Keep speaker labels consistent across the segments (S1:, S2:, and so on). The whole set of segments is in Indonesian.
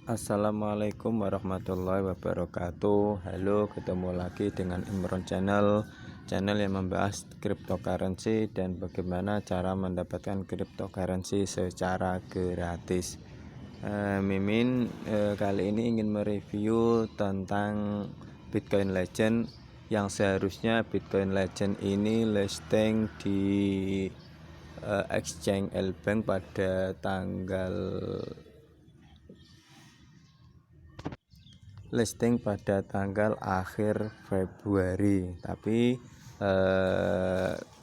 S1: Assalamualaikum warahmatullahi wabarakatuh. Halo, ketemu lagi dengan Imron Channel yang membahas cryptocurrency dan bagaimana cara mendapatkan cryptocurrency secara gratis. Mimin kali ini ingin mereview tentang Bitcoin Legend yang seharusnya Bitcoin Legend ini listing di exchange Elbank pada tanggal akhir Februari, tapi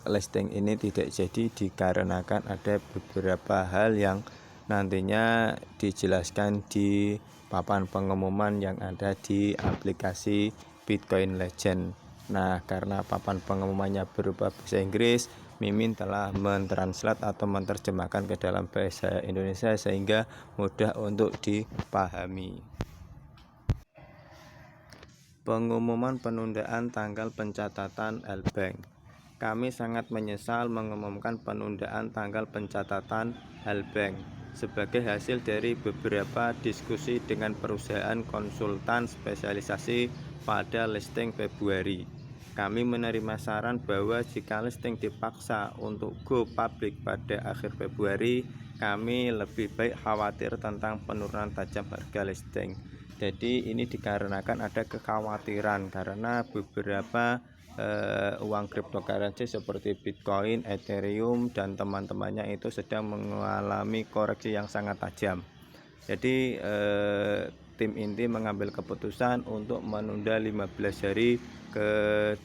S1: listing ini tidak jadi dikarenakan ada beberapa hal yang nantinya dijelaskan di papan pengumuman yang ada di aplikasi Bitcoin Legend. Nah, karena papan pengumumannya berupa bahasa Inggris, Mimin telah mentranslate atau menerjemahkan ke dalam bahasa Indonesia sehingga mudah untuk dipahami. Pengumuman penundaan tanggal pencatatan Elbank. Kami sangat menyesal mengumumkan penundaan tanggal pencatatan Elbank sebagai hasil dari beberapa diskusi dengan perusahaan konsultan spesialisasi pada listing Februari. Kami menerima saran bahwa jika listing dipaksa untuk go public pada akhir Februari, kami lebih baik khawatir tentang penurunan tajam harga listing. Jadi ini dikarenakan ada kekhawatiran karena beberapa uang cryptocurrency seperti Bitcoin, Ethereum dan teman-temannya itu sedang mengalami koreksi yang sangat tajam. Jadi tim inti mengambil keputusan untuk menunda 15 hari ke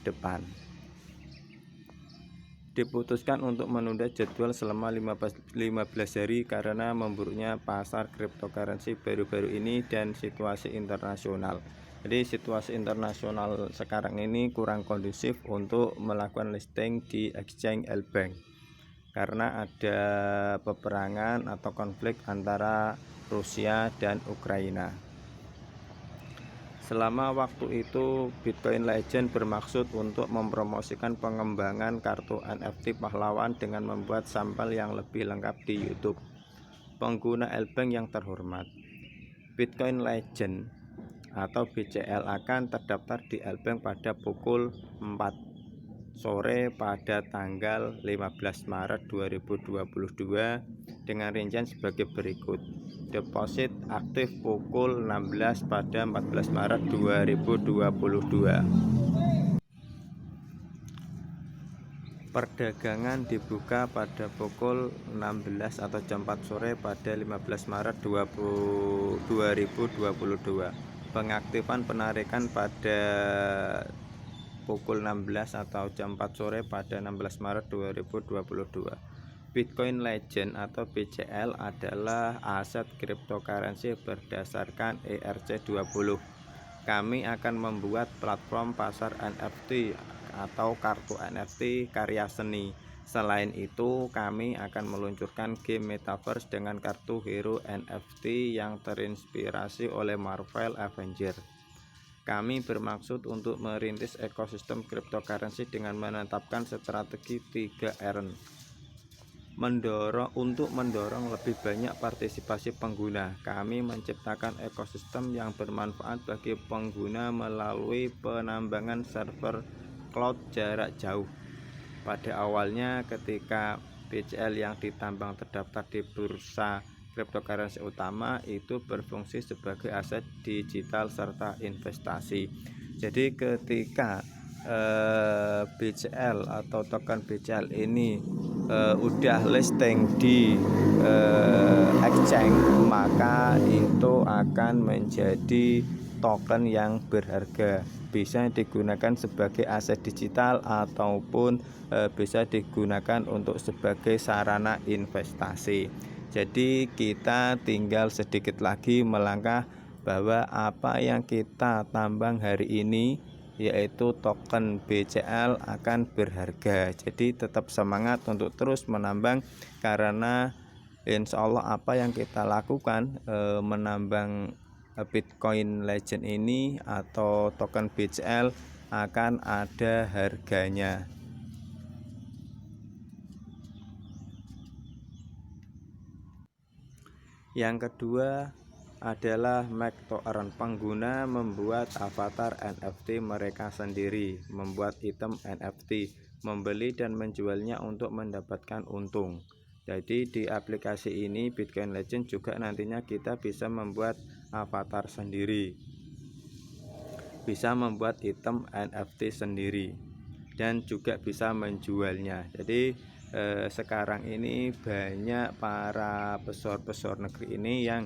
S1: depan. Diputuskan untuk menunda jadwal selama 15 hari karena memburuknya pasar cryptocurrency baru-baru ini dan situasi internasional. Jadi situasi internasional sekarang ini kurang kondusif untuk melakukan listing di exchange Elbank karena ada peperangan atau konflik antara Rusia dan Ukraina. Selama waktu itu, Bitcoin Legend bermaksud untuk mempromosikan pengembangan kartu NFT pahlawan dengan membuat sampel yang lebih lengkap di YouTube. Pengguna Elbank yang terhormat, Bitcoin Legend atau BCL akan terdaftar di Elbank pada pukul 4 sore pada tanggal 15 Maret 2022 dengan rincian sebagai berikut. Deposit aktif pukul 16 pada 14 Maret 2022. Perdagangan dibuka pada pukul 16 atau jam 4 sore pada 15 Maret 2022. Pengaktifan penarikan pada pukul 16 atau jam 4 sore pada 16 Maret 2022. Bitcoin Legend atau BCL adalah aset cryptocurrency berdasarkan ERC20. Kami akan membuat platform pasar NFT atau kartu NFT karya seni. Selain itu, kami akan meluncurkan game Metaverse dengan kartu hero NFT yang terinspirasi oleh Marvel Avengers. Kami bermaksud untuk merintis ekosistem cryptocurrency dengan menetapkan strategi 3R. Untuk mendorong lebih banyak partisipasi pengguna, kami menciptakan ekosistem yang bermanfaat bagi pengguna melalui penambangan server cloud jarak jauh. Pada awalnya, ketika BCL yang ditambang terdaftar di bursa cryptocurrency utama itu berfungsi sebagai aset digital serta investasi. Jadi ketika BCL atau token BCL ini udah listing di exchange, maka itu akan menjadi token yang berharga, bisa digunakan sebagai aset digital ataupun bisa digunakan untuk sebagai sarana investasi. Jadi kita tinggal sedikit lagi melangkah bahwa apa yang kita tambang hari ini yaitu token BCL akan berharga. Jadi tetap semangat untuk terus menambang karena insya Allah apa yang kita lakukan menambang Bitcoin Legend ini atau token BCL akan ada harganya. Yang kedua, adalah make-to-earn. Pengguna membuat avatar NFT mereka sendiri, membuat item NFT, membeli dan menjualnya untuk mendapatkan untung. Jadi di aplikasi ini Bitcoin Legend juga nantinya kita bisa membuat avatar sendiri, bisa membuat item NFT sendiri, dan juga bisa menjualnya. Jadi sekarang ini banyak para pesor-pesor negeri ini yang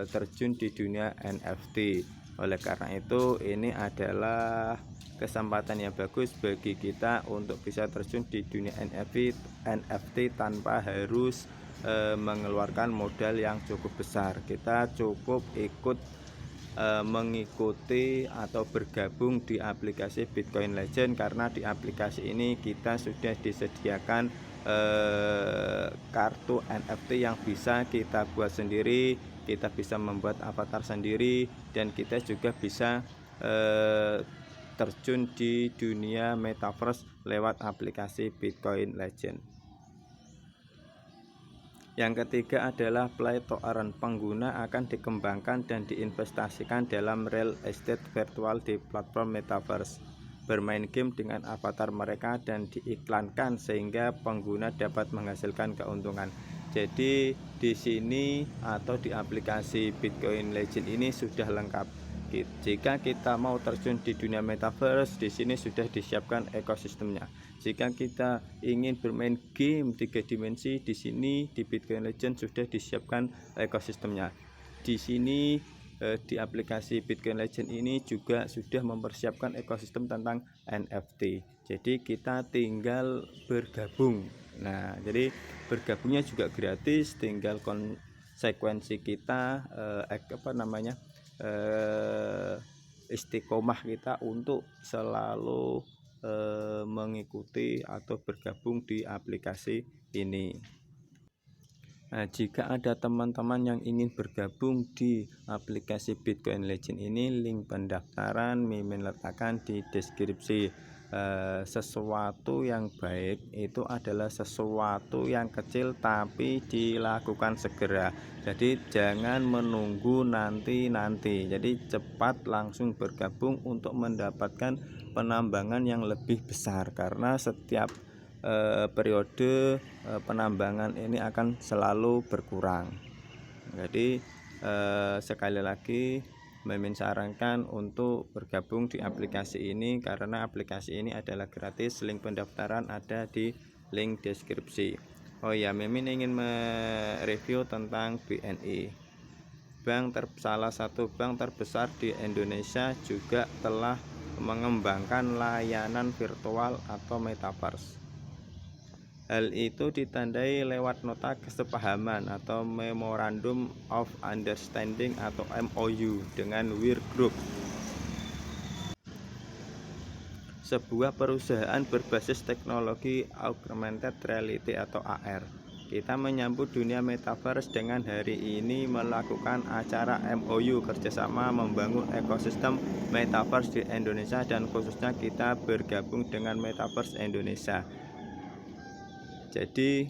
S1: terjun di dunia NFT. Oleh karena itu ini adalah kesempatan yang bagus bagi kita untuk bisa terjun di dunia NFT tanpa harus mengeluarkan modal yang cukup besar. Kita cukup ikut mengikuti atau bergabung di aplikasi Bitcoin Legend, karena di aplikasi ini kita sudah disediakan kartu NFT yang bisa kita buat sendiri, kita bisa membuat avatar sendiri, dan kita juga bisa terjun di dunia metaverse lewat aplikasi Bitcoin Legend. Yang ketiga adalah play to earn. Pengguna akan dikembangkan dan diinvestasikan dalam real estate virtual di platform metaverse, bermain game dengan avatar mereka dan diiklankan sehingga pengguna dapat menghasilkan keuntungan. Jadi di sini atau di aplikasi Bitcoin Legend ini sudah lengkap. Jika kita mau terjun di dunia metaverse, di sini sudah disiapkan ekosistemnya. Jika kita ingin bermain game 3 dimensi, di sini di Bitcoin Legend sudah disiapkan ekosistemnya. Di sini di aplikasi Bitcoin Legend ini juga sudah mempersiapkan ekosistem tentang NFT. Jadi kita tinggal bergabung. Nah, jadi bergabungnya juga gratis, tinggal konsekuensi kita istiqomah kita untuk selalu mengikuti atau bergabung di aplikasi ini. Nah, jika ada teman-teman yang ingin bergabung di aplikasi Bitcoin Legend ini, link pendaftaran Mimin letakkan di deskripsi. Sesuatu yang baik itu adalah sesuatu yang kecil tapi dilakukan segera. Jadi jangan menunggu nanti. Jadi cepat langsung bergabung untuk mendapatkan penambangan yang lebih besar, karena setiap periode penambangan ini akan selalu berkurang. Jadi sekali lagi Mimin sarankan untuk bergabung di aplikasi ini, karena aplikasi ini adalah gratis. Link pendaftaran ada di link deskripsi. Oh ya, Mimin ingin mereview tentang BNI. Salah satu bank terbesar di Indonesia juga telah mengembangkan layanan virtual atau metaverse. Hal itu ditandai lewat nota kesepahaman atau Memorandum of Understanding atau MOU dengan Weir Group, sebuah perusahaan berbasis teknologi augmented reality atau AR. Kita menyambut dunia metaverse dengan hari ini melakukan acara MOU kerjasama membangun ekosistem metaverse di Indonesia, dan khususnya kita bergabung dengan Metaverse Indonesia. Jadi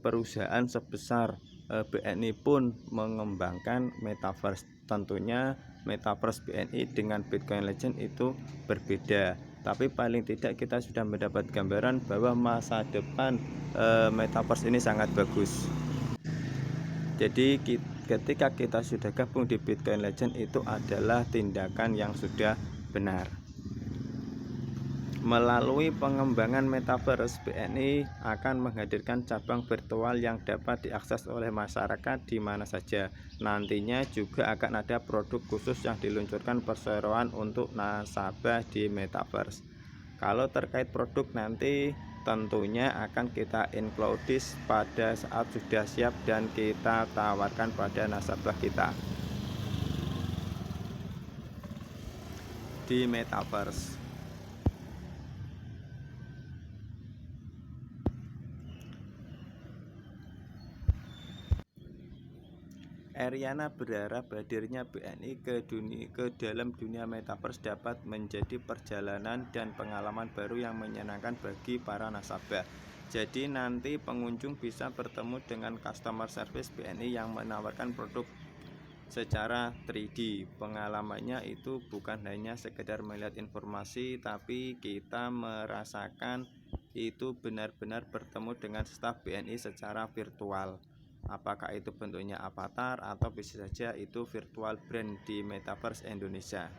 S1: perusahaan sebesar BNI pun mengembangkan metaverse. Tentunya metaverse BNI dengan Bitcoin Legend itu berbeda, tapi paling tidak kita sudah mendapat gambaran bahwa masa depan metaverse ini sangat bagus. Jadi ketika kita sudah gabung di Bitcoin Legend, itu adalah tindakan yang sudah benar. Melalui pengembangan metaverse, BNI akan menghadirkan cabang virtual yang dapat diakses oleh masyarakat di mana saja. Nantinya juga akan ada produk khusus yang diluncurkan perseroan untuk nasabah di metaverse. Kalau terkait produk nanti tentunya akan kita include pada saat sudah siap dan kita tawarkan pada nasabah kita di metaverse. Eriana berharap hadirnya BNI ke dalam dunia metaverse dapat menjadi perjalanan dan pengalaman baru yang menyenangkan bagi para nasabah. Jadi nanti pengunjung bisa bertemu dengan customer service BNI yang menawarkan produk secara 3D. Pengalamannya itu bukan hanya sekedar melihat informasi, tapi kita merasakan itu benar-benar bertemu dengan staf BNI secara virtual. Apakah itu bentuknya avatar atau bisa saja itu virtual brand di Metaverse Indonesia.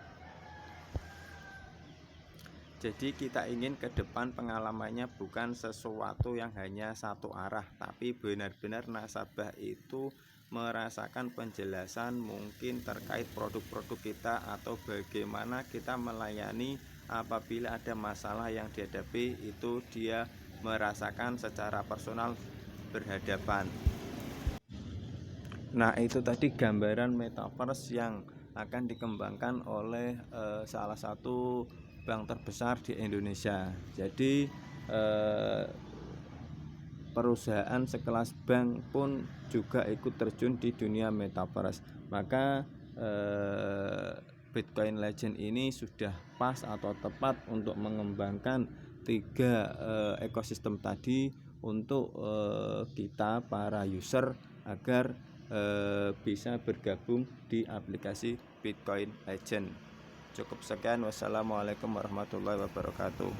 S1: Jadi kita ingin ke depan pengalamannya bukan sesuatu yang hanya satu arah, tapi benar-benar nasabah itu merasakan penjelasan mungkin terkait produk-produk kita atau bagaimana kita melayani apabila ada masalah yang dihadapi, itu dia merasakan secara personal berhadapan. Nah, itu tadi gambaran metaverse yang akan dikembangkan oleh salah satu bank terbesar di Indonesia. Jadi perusahaan sekelas bank pun juga ikut terjun di dunia metaverse. Maka Bitcoin Legend ini sudah pas atau tepat untuk mengembangkan tiga ekosistem tadi untuk kita para user agar bisa bergabung di aplikasi Bitcoin Legend. Cukup sekian, wassalamualaikum warahmatullahi wabarakatuh.